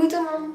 Coucou tout le monde!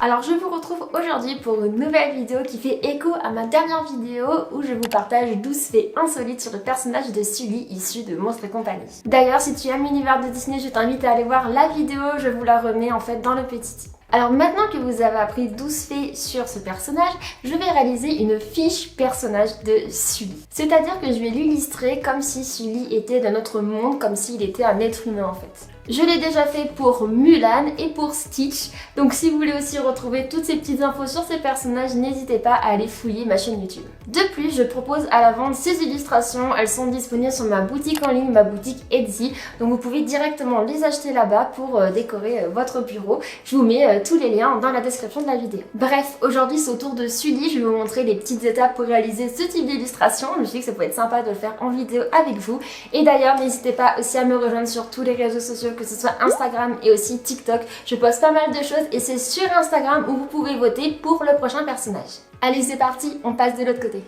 Alors je vous retrouve aujourd'hui pour une nouvelle vidéo qui fait écho à ma dernière vidéo où je vous partage 12 faits insolites sur le personnage de Sully issu de Monstres et compagnie. D'ailleurs si tu aimes l'univers de Disney, je t'invite à aller voir la vidéo, je vous la remets en fait dans le petit i. Alors maintenant que vous avez appris 12 faits sur ce personnage, je vais réaliser une fiche personnage de Sully. C'est-à-dire que je vais l'illustrer comme si Sully était de notre monde, comme s'il était un être humain en fait. Je l'ai déjà fait pour Mulan et pour Stitch, donc si vous voulez aussi retrouver toutes ces petites infos sur ces personnages, n'hésitez pas à aller fouiller ma chaîne YouTube. De plus, je propose à la vente ces illustrations, elles sont disponibles sur ma boutique en ligne, ma boutique Etsy, donc vous pouvez directement les acheter là-bas pour décorer votre bureau. Je vous mets tous les liens dans la description de la vidéo. Bref, aujourd'hui c'est au tour de Sully, je vais vous montrer les petites étapes pour réaliser ce type d'illustration. Je me suis dit que ça pouvait être sympa de le faire en vidéo avec vous. Et d'ailleurs, n'hésitez pas aussi à me rejoindre sur tous les réseaux sociaux, que ce soit Instagram et aussi TikTok. Je poste pas mal de choses et c'est sur Instagram où vous pouvez voter pour le prochain personnage. Allez, c'est parti, on passe de l'autre côté.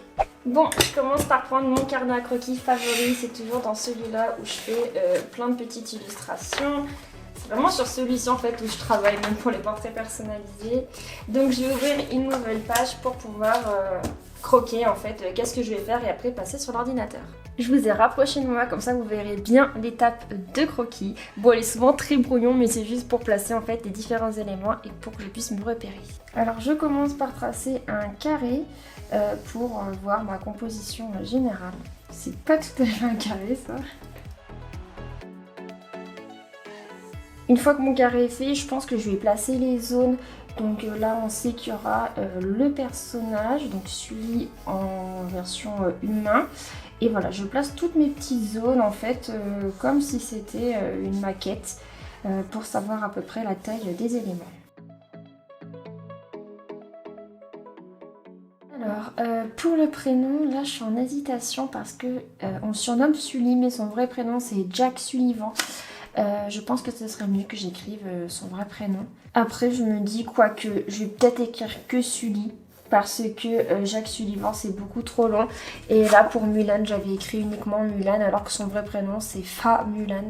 Bon, je commence par prendre mon carnet à croquis favori. C'est toujours dans celui-là où je fais plein de petites illustrations. C'est vraiment sur celui-ci en fait où je travaille, même pour les portraits personnalisés. Donc je vais ouvrir une nouvelle page pour pouvoir croquer en fait qu'est-ce que je vais faire et après passer sur l'ordinateur. Je vous ai rapproché de moi, comme ça vous verrez bien l'étape de croquis. Bon, elle est souvent très brouillon, mais c'est juste pour placer en fait les différents éléments et pour que je puisse me repérer. Alors je commence par tracer un carré pour voir ma composition générale. C'est pas tout à fait un carré ça. Une fois que mon carré est fait, je pense que je vais placer les zones. Donc là, on sait qu'il y aura le personnage, donc celui en version humain. Et voilà, je place toutes mes petites zones en fait, comme si c'était une maquette, pour savoir à peu près la taille des éléments. Alors, pour le prénom, là je suis en hésitation parce que on surnomme Sully, mais son vrai prénom c'est Jack Sullivan. Je pense que ce serait mieux que j'écrive son vrai prénom. Après je me dis quoique je vais peut-être écrire que Sully parce que Jack Sullivan c'est beaucoup trop long. Et là pour Mulan j'avais écrit uniquement Mulan alors que son vrai prénom c'est Fa Mulan.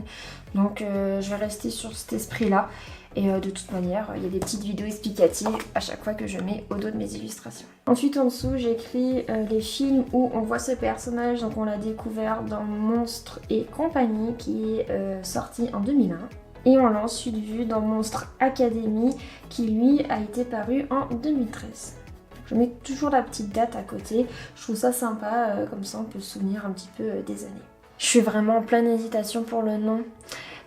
Donc je vais rester sur cet esprit là. Et de toute manière, il y a des petites vidéos explicatives à chaque fois que je mets au dos de mes illustrations. Ensuite en dessous, j'écris les films où on voit ce personnage. Donc on l'a découvert dans Monstres et compagnie qui est sorti en 2001. Et on l'a ensuite vu dans Monstres Academy qui lui a été paru en 2013. Je mets toujours la petite date à côté. Je trouve ça sympa, comme ça on peut se souvenir un petit peu des années. Je suis vraiment en pleine hésitation pour le nom.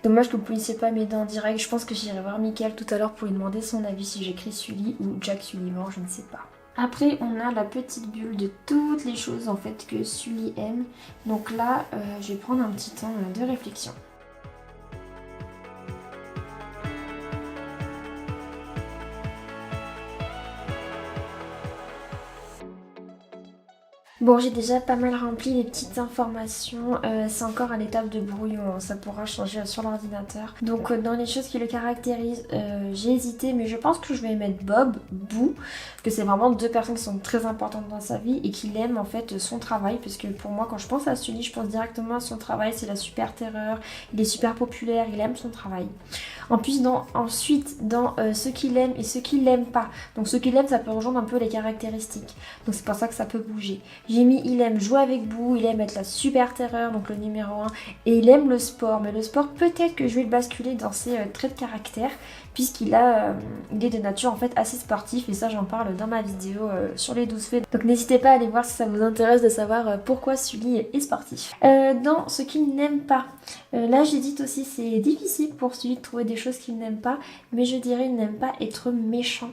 Dommage que vous ne puissiez pas m'aider en direct. Je pense que j'irai voir Mickaël tout à l'heure pour lui demander son avis si j'écris Sully ou Jack Sullivan, je ne sais pas. Après, on a la petite bulle de toutes les choses en fait que Sully aime. Donc là, je vais prendre un petit temps de réflexion. Bon, j'ai déjà pas mal rempli les petites informations, c'est encore à l'étape de brouillon, hein. Ça pourra changer sur l'ordinateur. Donc dans les choses qui le caractérisent, j'ai hésité, mais je pense que je vais mettre Bob, Boo, parce que c'est vraiment deux personnes qui sont très importantes dans sa vie et qu'il aime en fait son travail, parce que pour moi quand je pense à Sully, je pense directement à son travail, c'est la super terreur, il est super populaire, il aime son travail. Ensuite dans ce qu'il aime et ce qu'il n'aime pas. Donc ce qu'il aime, ça peut rejoindre un peu les caractéristiques, donc c'est pour ça que ça peut bouger. J'ai mis il aime jouer avec Boo, il aime être la super terreur, donc le numéro 1, et il aime le sport. Mais le sport, peut-être que je vais le basculer dans ses traits de caractère, puisqu'il il est de nature en fait assez sportif, et ça j'en parle dans ma vidéo sur les 12 faits. Donc n'hésitez pas à aller voir si ça vous intéresse de savoir pourquoi Sully est sportif. Dans ce qu'il n'aime pas, là j'hésite aussi, c'est difficile pour Sully de trouver des choses qu'il n'aime pas, mais je dirais il n'aime pas être méchant.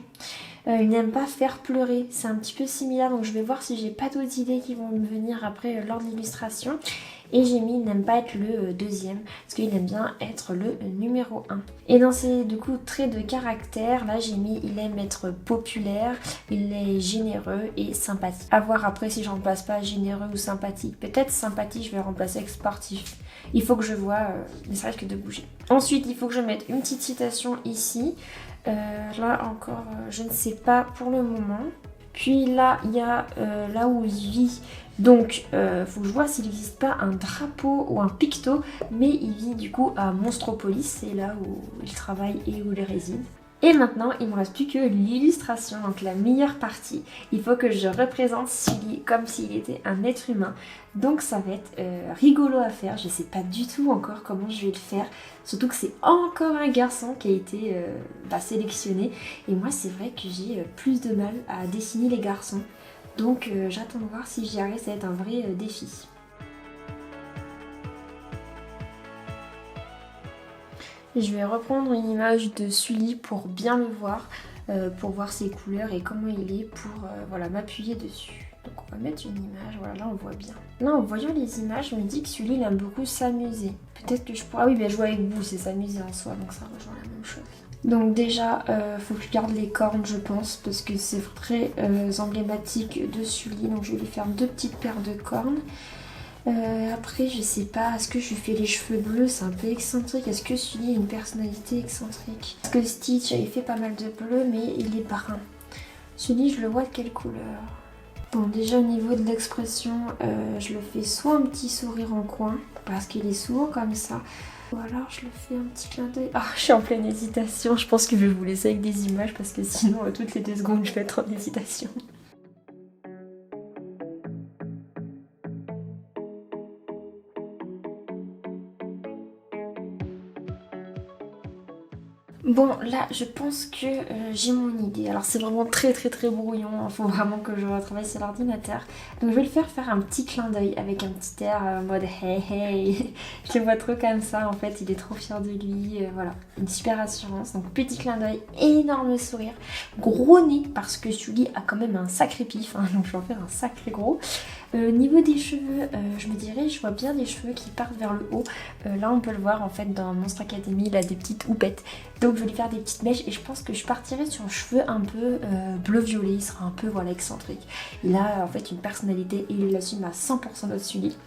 Il n'aime pas faire pleurer, c'est un petit peu similaire, donc je vais voir si j'ai pas d'autres idées qui vont me venir après lors de l'illustration. Et j'ai mis il n'aime pas être le deuxième, parce qu'il aime bien être le numéro 1. Et dans ses du coup traits de caractère, là j'ai mis il aime être populaire, il est généreux et sympathique. À voir après si je remplace pas généreux ou sympathique. Peut-être sympathique, je vais remplacer avec sportif. Il faut que je vois, mais ça risque de bouger. Ensuite, il faut que je mette une petite citation ici. Là encore, je ne sais pas pour le moment. Puis là, il y a là où il vit. Donc, faut que je vois s'il n'existe pas un drapeau ou un picto, mais il vit du coup à Monstropolis, c'est là où il travaille et où il réside. Et maintenant, il ne me reste plus que l'illustration, donc la meilleure partie. Il faut que je représente Sully comme s'il était un être humain. Donc ça va être rigolo à faire. Je ne sais pas du tout encore comment je vais le faire. Surtout que c'est encore un garçon qui a été sélectionné. Et moi, c'est vrai que j'ai plus de mal à dessiner les garçons. Donc j'attends de voir si j'y arrive, ça va être un vrai défi. Je vais reprendre une image de Sully pour bien le voir, pour voir ses couleurs et comment il est, pour voilà, m'appuyer dessus. Donc on va mettre une image, voilà, là on le voit bien. Là en voyant les images, je me dis que Sully il aime beaucoup s'amuser. Peut-être que je pourrais... Ah oui, ben jouer avec vous, c'est s'amuser en soi, donc ça rejoint la même chose. Donc déjà, faut que je garde les cornes je pense, parce que c'est très emblématique de Sully, donc je vais lui faire 2 petites paires de cornes. Après je sais pas, est-ce que je lui fais les cheveux bleus, c'est un peu excentrique, est-ce que Sully a une personnalité excentrique? Parce que Stitch avait fait pas mal de bleu mais il est brun. Sully je le vois de quelle couleur? Bon déjà au niveau de l'expression, je le fais soit un petit sourire en coin, parce qu'il est souvent comme ça, ou alors je le fais un petit clin d'œil. Ah, je suis en pleine hésitation, je pense que je vais vous laisser avec des images parce que sinon toutes les 2 secondes je vais être en hésitation. Bon là je pense que j'ai mon idée, alors c'est vraiment très brouillon, il faut vraiment que je retravaille sur l'ordinateur. Donc je vais le faire un petit clin d'œil avec un petit air en mode hey hey. Je le vois trop comme ça en fait, il est trop fier de lui, voilà, une super assurance. Donc petit clin d'œil, énorme sourire, gros nez parce que Sully a quand même un sacré pif, hein, donc je vais en faire un sacré gros. Niveau des cheveux, je me dirais, je vois bien des cheveux qui partent vers le haut. Là on peut le voir en fait dans Monstre Academy, il a des petites houpettes. Donc je vais lui faire des petites mèches et je pense que je partirai sur un cheveu un peu bleu-violet, il sera un peu voilà, excentrique. Il a en fait une personnalité et il l'assume à 100% notre Sully.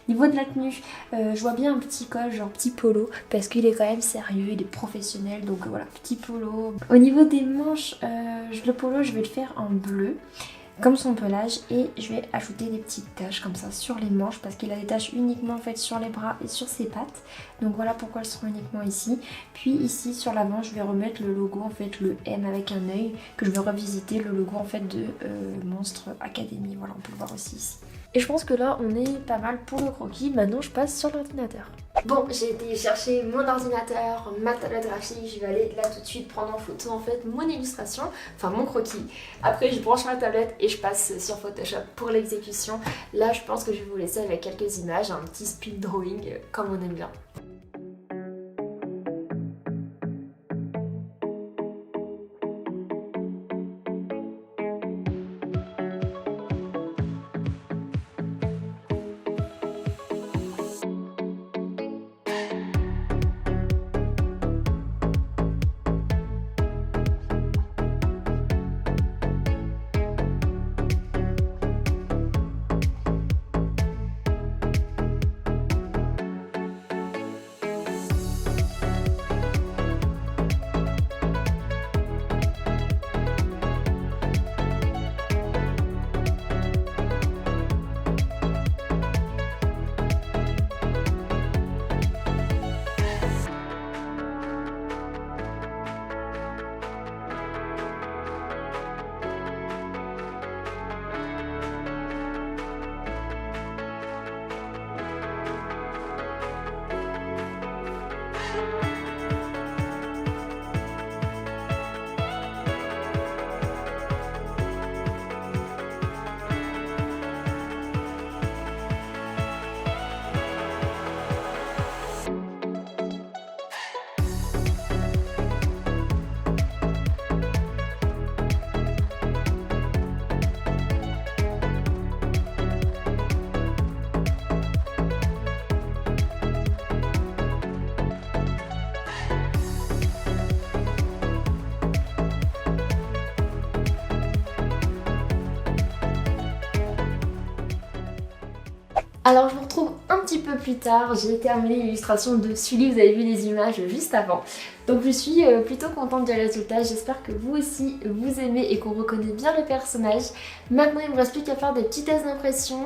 Niveau de la tenue, je vois bien un petit col, genre petit polo, parce qu'il est quand même sérieux, il est professionnel, donc voilà, petit polo. Au niveau des manches, le polo je vais le faire en bleu, comme son pelage, et je vais ajouter des petites taches comme ça sur les manches parce qu'il a des taches uniquement en fait sur les bras et sur ses pattes, donc voilà pourquoi elles seront uniquement ici. Puis ici sur l'avant je vais remettre le logo en fait, le M avec un œil que je vais revisiter, le logo en fait de Monstre Academy, voilà on peut le voir aussi ici. Et je pense que là on est pas mal pour le croquis, maintenant je passe sur l'ordinateur. Bon, j'ai été chercher mon ordinateur, ma tablette graphique, je vais aller là tout de suite prendre en photo en fait mon illustration, enfin mon croquis. Après je branche ma tablette et je passe sur Photoshop pour l'exécution. Là je pense que je vais vous laisser avec quelques images, un petit speed drawing comme on aime bien. Alors je vous retrouve un petit petit peu plus tard, j'ai terminé l'illustration de Sully, vous avez vu les images juste avant. Donc je suis plutôt contente du résultat, j'espère que vous aussi vous aimez et qu'on reconnaît bien le personnage. Maintenant il me reste plus qu'à faire des petits tests d'impression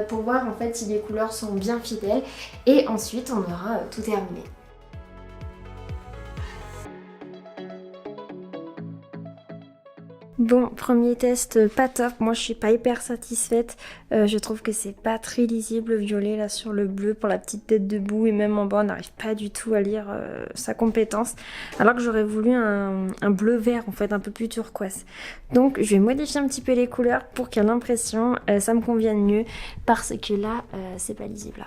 pour voir en fait si les couleurs sont bien fidèles et ensuite on aura tout terminé. Bon, premier test pas top, moi je suis pas hyper satisfaite, je trouve que c'est pas très lisible le violet là sur le bleu pour la petite tête debout et même en bas on n'arrive pas du tout à lire sa compétence alors que j'aurais voulu un bleu vert en fait un peu plus turquoise. Donc je vais modifier un petit peu les couleurs pour qu'à l'impression ça me convienne mieux parce que là c'est pas lisible là.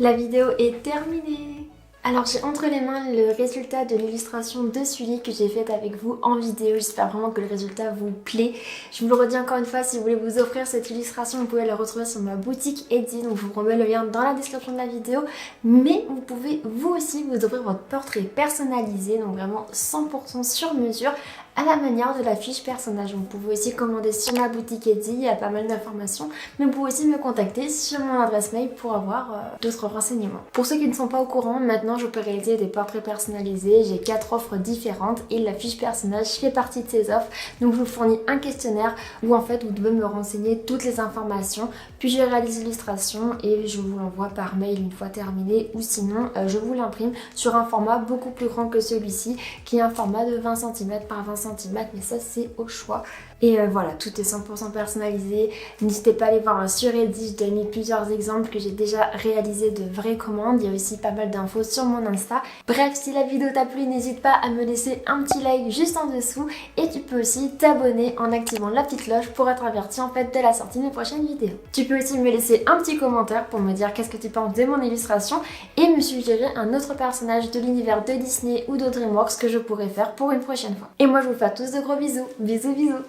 La vidéo est terminée. Alors j'ai entre les mains le résultat de l'illustration de Sully que j'ai faite avec vous en vidéo. J'espère vraiment que le résultat vous plaît. Je vous le redis encore une fois, si vous voulez vous offrir cette illustration, vous pouvez la retrouver sur ma boutique Etsy. Donc je vous remets le lien dans la description de la vidéo. Mais vous pouvez vous aussi vous offrir votre portrait personnalisé, donc vraiment 100% sur mesure, à la manière de la fiche personnage. Vous pouvez aussi commander sur ma boutique Etsy, il y a pas mal d'informations. Mais vous pouvez aussi me contacter sur mon adresse mail pour avoir d'autres renseignements. Pour ceux qui ne sont pas au courant, maintenant je peux réaliser des portraits personnalisés. J'ai 4 offres différentes et la fiche personnage fait partie de ces offres. Donc je vous fournis un questionnaire où en fait vous devez me renseigner toutes les informations. Puis je réalise l'illustration et je vous l'envoie par mail une fois terminé. Ou sinon je vous l'imprime sur un format beaucoup plus grand que celui-ci qui est un format de 20 cm par 20 cm, mais ça c'est au choix. Et voilà, tout est 100% personnalisé. N'hésitez pas à aller voir sur Etsy, je t'ai mis plusieurs exemples que j'ai déjà réalisés de vraies commandes. Il y a aussi pas mal d'infos sur mon Insta. Bref, si la vidéo t'a plu, n'hésite pas à me laisser un petit like juste en dessous. Et tu peux aussi t'abonner en activant la petite cloche pour être averti en fait de la sortie de mes prochaines vidéos. Tu peux aussi me laisser un petit commentaire pour me dire qu'est-ce que tu penses de mon illustration et me suggérer un autre personnage de l'univers de Disney ou de DreamWorks que je pourrais faire pour une prochaine fois. Et moi je vous fais à tous de gros bisous. Bisous bisous.